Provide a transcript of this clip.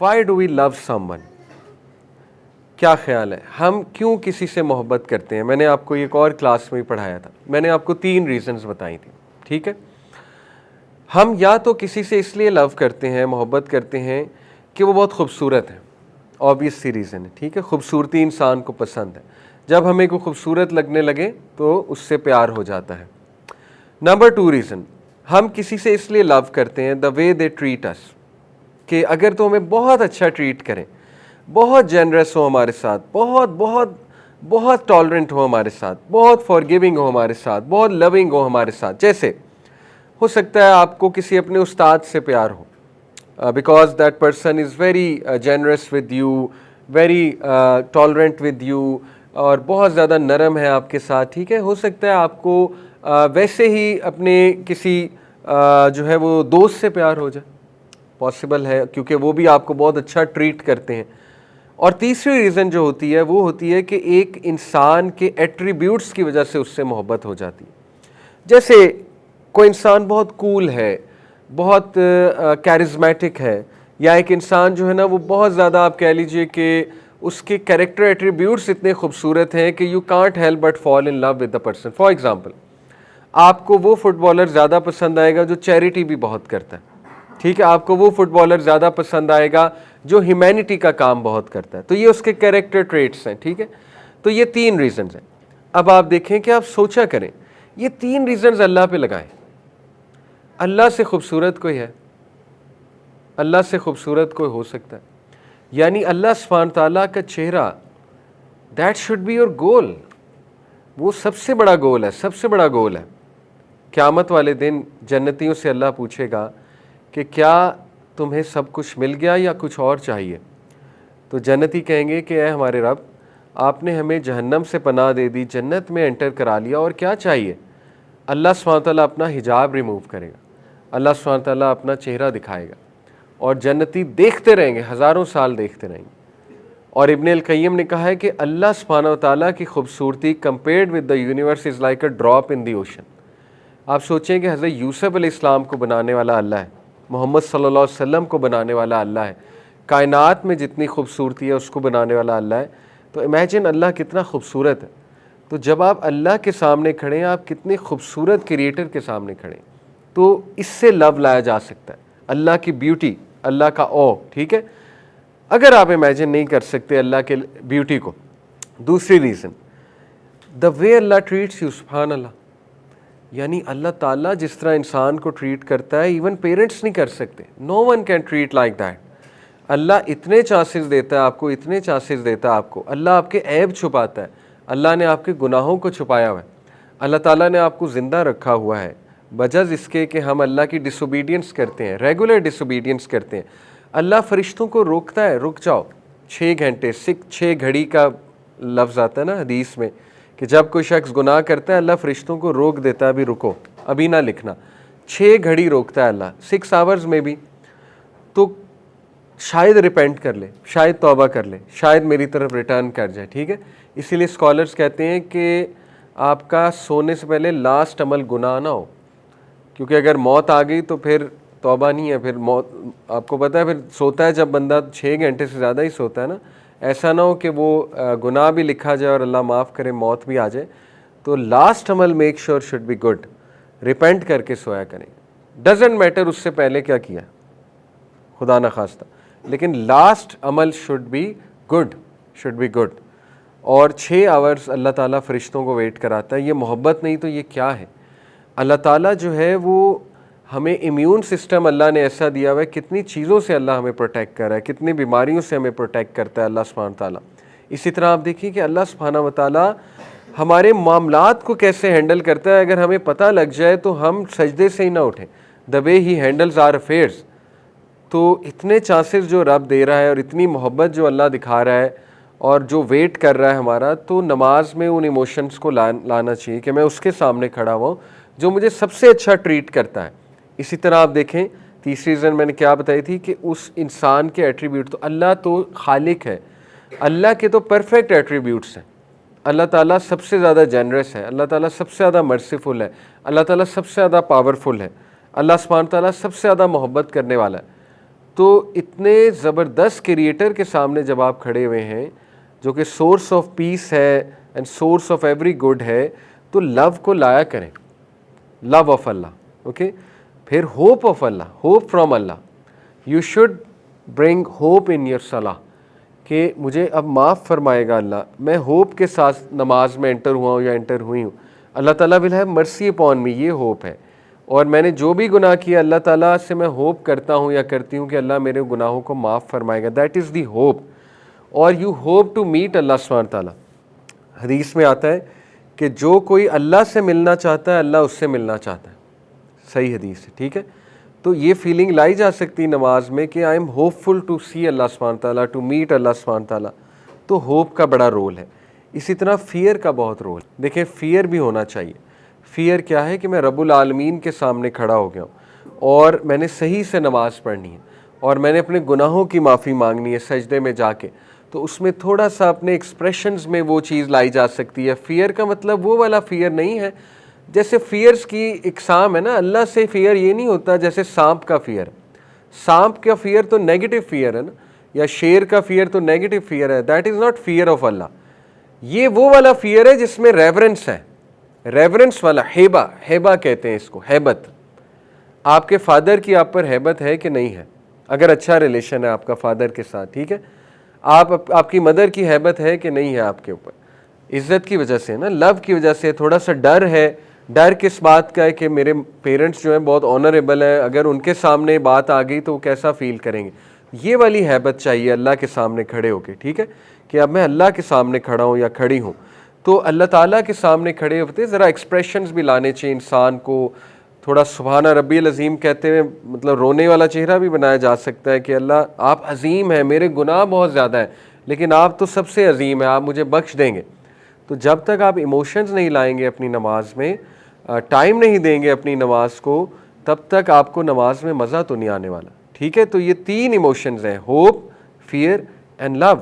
Y do we love someone? کیا خیال ہے ہم کیوں کسی سے محبت کرتے ہیں؟ میں نے آپ کو ایک اور کلاس میں پڑھایا تھا، میں نے آپ کو 3 ریزنز بتائی تھی، ٹھیک ہے؟ ہم یا تو کسی سے اس لیے لو کرتے ہیں، محبت کرتے ہیں کہ وہ بہت خوبصورت ہے، آبویس سی ریزن ہے، ٹھیک ہے؟ خوبصورتی انسان کو پسند ہے، جب ہمیں کوئی خوبصورت لگنے لگے تو اس سے پیار ہو جاتا ہے۔ نمبر 2 ریزن، ہم کسی سے اس لیے لو کرتے ہیں دا وے دے ٹریٹ اس، کہ اگر تو ہمیں بہت اچھا ٹریٹ کریں، بہت جنرس ہو ہمارے ساتھ، بہت بہت بہت ٹالرنٹ ہو ہمارے ساتھ، بہت فارگیونگ ہو ہمارے ساتھ، بہت لونگ ہو ہمارے ساتھ، جیسے ہو سکتا ہے آپ کو کسی اپنے استاد سے پیار ہو، because that person is very generous with you, very tolerant with you, اور بہت زیادہ نرم ہے آپ کے ساتھ، ٹھیک ہے؟ ہو سکتا ہے آپ کو ویسے ہی اپنے کسی جو ہے وہ دوست سے پیار ہو جائے، پاسبل ہے، کیونکہ وہ بھی آپ کو بہت اچھا ٹریٹ کرتے ہیں۔ اور تیسری ریزن جو ہوتی ہے وہ ہوتی ہے کہ ایک انسان کے ایٹریبیوٹس کی وجہ سے اس سے محبت ہو جاتی ہے۔ جیسے کوئی انسان بہت کول ہے، بہت کیرزمیٹک ہے، یا ایک انسان جو ہے نا وہ بہت زیادہ آپ کہہ لیجئے کہ اس کے کریکٹر ایٹریبیوٹس اتنے خوبصورت ہیں کہ you can't help but fall in love with the person. For example, آپ کو وہ فٹ بالر زیادہ پسند آئے گا جو چیریٹی بھی بہت کرتا ہے، ٹھیک ہے؟ آپ کو وہ فٹ بالر زیادہ پسند آئے گا جو ہیومینٹی کا کام بہت کرتا ہے، تو یہ اس کے کیریکٹر ٹریٹس ہیں، ٹھیک ہے؟ تو یہ 3 ریزنز ہیں۔ اب آپ دیکھیں کہ آپ سوچا کریں، یہ 3 ریزنز اللہ پہ لگائیں۔ اللہ سے خوبصورت کوئی ہے؟ اللہ سے خوبصورت کوئی ہو سکتا ہے؟ یعنی اللہ سبحانہ تعالیٰ کا چہرہ، that should be your goal, وہ سب سے بڑا گول ہے، سب سے بڑا گول ہے۔ قیامت والے دن جنتیوں سے اللہ پوچھے گا کہ کیا تمہیں سب کچھ مل گیا یا کچھ اور چاہیے؟ تو جنتی کہیں گے کہ اے ہمارے رب، آپ نے ہمیں جہنم سے پناہ دے دی، جنت میں انٹر کرا لیا، اور کیا چاہیے؟ اللہ سبحانہ تعالیٰ اپنا حجاب ریموو کرے گا، اللہ سبحانہ تعالیٰ اپنا چہرہ دکھائے گا، اور جنتی دیکھتے رہیں گے، ہزاروں سال دیکھتے رہیں گے۔ اور ابن القیم نے کہا ہے کہ اللہ سبحانہ تعالیٰ کی خوبصورتی compared with the universe is like a drop in the ocean. آپ سوچیں کہ حضرت یوسف علیہ السلام کو بنانے والا اللہ ہے، محمد صلی اللہ علیہ وسلم کو بنانے والا اللہ ہے، کائنات میں جتنی خوبصورتی ہے اس کو بنانے والا اللہ ہے، تو امیجن اللہ کتنا خوبصورت ہے۔ تو جب آپ اللہ کے سامنے کھڑے ہیں، آپ کتنے خوبصورت کریٹر کے سامنے کھڑے ہیں، تو اس سے لو لایا جا سکتا ہے، اللہ کی بیوٹی، اللہ کا او، ٹھیک ہے؟ اگر آپ امیجن نہیں کر سکتے اللہ کے بیوٹی کو، دوسری reason, the way Allah traits you, سبحان اللہ، یعنی اللہ تعالیٰ جس طرح انسان کو ٹریٹ کرتا ہے ایون پیرنٹس نہیں کر سکتے، no one can treat like that. Allah اتنے چانسز دیتا ہے آپ کو، اتنے چانسز دیتا ہے آپ کو، اللہ آپ کے عیب چھپاتا ہے، اللہ نے آپ کے گناہوں کو چھپایا ہوا ہے، اللہ تعالیٰ نے آپ کو زندہ رکھا ہوا ہے، بجز اس کے کہ ہم اللہ کی ڈس اوبیڈینس کرتے ہیں، ریگولر ڈس اوبیڈینس کرتے ہیں۔ اللہ فرشتوں کو روکتا ہے، رک جاؤ 6 گھنٹے، 6 گھڑی کا لفظ آتا ہے نا حدیث میں، کہ جب کوئی شخص گناہ کرتا ہے اللہ فرشتوں کو روک دیتا ہے، ابھی رکو، ابھی نہ لکھنا، 6 گھڑی روکتا ہے اللہ، 6 آورز میں بھی، تو شاید ریپینٹ کر لے، شاید توبہ کر لے، شاید میری طرف ریٹرن کر جائے، ٹھیک ہے؟ اسی لیے اسکالرز کہتے ہیں کہ آپ کا سونے سے پہلے لاسٹ عمل گناہ نہ ہو، کیونکہ اگر موت آ گئی تو پھر توبہ نہیں ہے، پھر موت، آپ کو پتہ ہے پھر سوتا ہے جب بندہ 6 گھنٹے سے زیادہ ہی سوتا ہے نا، ایسا نہ ہو کہ وہ گناہ بھی لکھا جائے اور اللہ معاف کرے موت بھی آ جائے، تو لاسٹ عمل make sure should be good, repent کر کے سویا کریں، ڈزنٹ میٹر اس سے پہلے کیا کیا، خدا نخواستہ، لیکن لاسٹ عمل should be good, should be good. اور 6 آورز اللہ تعالیٰ فرشتوں کو ویٹ کراتا ہے، یہ محبت نہیں تو یہ کیا ہے؟ اللہ تعالیٰ جو ہے وہ ہمیں امیون سسٹم اللہ نے ایسا دیا ہوا ہے، کتنی چیزوں سے اللہ ہمیں پروٹیکٹ کر رہا ہے، کتنی بیماریوں سے ہمیں پروٹیکٹ کرتا ہے اللہ سبحانہ تعالیٰ۔ اسی طرح آپ دیکھیں کہ اللہ سبحانہ و تعالیٰ ہمارے معاملات کو کیسے ہینڈل کرتا ہے، اگر ہمیں پتہ لگ جائے تو ہم سجدے سے ہی نہ اٹھیں، دا وے ہی ہینڈلز آر افیئرز۔ تو اتنے چانسز جو رب دے رہا ہے اور اتنی محبت جو اللہ دکھا رہا ہے اور جو ویٹ کر رہا ہے ہمارا، تو نماز میں ان ایموشنز کو لانا چاہیے کہ میں اس کے سامنے کھڑا ہوں جو مجھے سب سے اچھا ٹریٹ کرتا ہے۔ اسی طرح آپ دیکھیں تیسری ریزن میں نے کیا بتائی تھی کہ اس انسان کے ایٹریبیوٹ، تو اللہ تو خالق ہے، اللہ کے تو پرفیکٹ ایٹریبیوٹس ہیں، اللہ تعالیٰ سب سے زیادہ جنرس ہے، اللہ تعالیٰ سب سے زیادہ مرسیفل ہے، اللہ تعالیٰ سب سے زیادہ پاورفل ہے، اللہ سبحانہ تعالیٰ سب سے زیادہ محبت کرنے والا ہے۔ تو اتنے زبردست کریٹر کے سامنے جب آپ کھڑے ہوئے ہیں جو کہ سورس آف پیس ہے and source of every good ہے, تو لو کو لایا کریں, لو آف اللہ. اوکے, پھر hope of Allah, hope from Allah. You should bring hope in your صلاح کہ مجھے اب معاف فرمائے گا اللہ, میں ہوپ کے ساتھ نماز میں انٹر ہوا ہوں یا انٹر ہوئی ہوں, اللہ تعالیٰ ول ہیو مرسی اپون می, یہ ہوپ ہے. اور میں نے جو بھی گناہ کیا اللہ تعالیٰ سے میں ہوپ کرتا ہوں یا کرتی ہوں کہ اللہ میرے گناہوں کو معاف فرمائے گا. That is the hope. اور you hope to meet Allah سبحانہ تعالیٰ. حدیث میں آتا ہے کہ جو کوئی اللہ سے ملنا چاہتا ہے اللہ اس سے ملنا چاہتا ہے, صحیح حدیث ہے. ٹھیک ہے, تو یہ فیلنگ لائی جا سکتی نماز میں کہ I am hopeful to see Allah سبحانہ تعالیٰ, ٹو میٹ اللہ سبحانہ تعالیٰ. تو ہوپ کا بڑا رول ہے. اسی طرح فیئر کا بہت رول. دیکھیں فیئر بھی ہونا چاہیے. فیئر کیا ہے کہ میں رب العالمین کے سامنے کھڑا ہو گیا ہوں اور میں نے صحیح سے نماز پڑھنی ہے اور میں نے اپنے گناہوں کی معافی مانگنی ہے سجدے میں جا کے, تو اس میں تھوڑا سا اپنے ایکسپریشنز میں وہ چیز لائی جا سکتی ہے. فیئر کا مطلب وہ والا فیئر نہیں ہے جیسے فیئرز کی اقسام ہے نا, اللہ سے فیئر یہ نہیں ہوتا جیسے سانپ کا فیئر. سانپ کا فیئر تو نیگیٹو فیئر ہے نا, یا شیر کا فیئر تو نیگیٹو فیئر ہے. That is not fear of Allah. یہ وہ والا فیئر ہے جس میں ریورنس ہے, ریورنس والا. ہیبا, ہیبا کہتے ہیں اس کو, ہیبت. آپ کے فادر کی آپ پر ہیبت ہے کہ نہیں ہے, اگر اچھا ریلیشن ہے آپ کا فادر کے ساتھ, ٹھیک ہے, آپ کی مدر کی ہیبت ہے کہ نہیں ہے آپ کے اوپر, عزت کی وجہ سے نا, لو کی وجہ سے. تھوڑا سا ڈر ہے. ڈر کس بات کا ہے کہ میرے پیرنٹس جو ہیں بہت آنریبل ہیں, اگر ان کے سامنے بات آ گئی تو وہ کیسا فیل کریں گے. یہ والی ہیبت چاہیے اللہ کے سامنے کھڑے ہو کے. ٹھیک ہے, کہ اب میں اللہ کے سامنے کھڑا ہوں یا کھڑی ہوں, تو اللہ تعالیٰ کے سامنے کھڑے ہوتے ذرا ایکسپریشنز بھی لانے چاہیے انسان کو. تھوڑا سبحان ربی العظیم کہتے ہوئے مطلب رونے والا چہرہ بھی بنایا جا سکتا ہے کہ اللہ آپ عظیم ہیں, میرے گناہ بہت زیادہ ہیں لیکن آپ تو سب سے عظیم ہیں, آپ مجھے بخش دیں گے. تو جب تک آپ ایموشنز نہیں لائیں گے اپنی نماز میں, ٹائم نہیں دیں گے اپنی نماز کو, تب تک آپ کو نماز میں مزہ تو نہیں آنے والا. ٹھیک ہے, تو یہ 3 ایموشنز ہیں, ہوپ, فیئر اینڈ لو.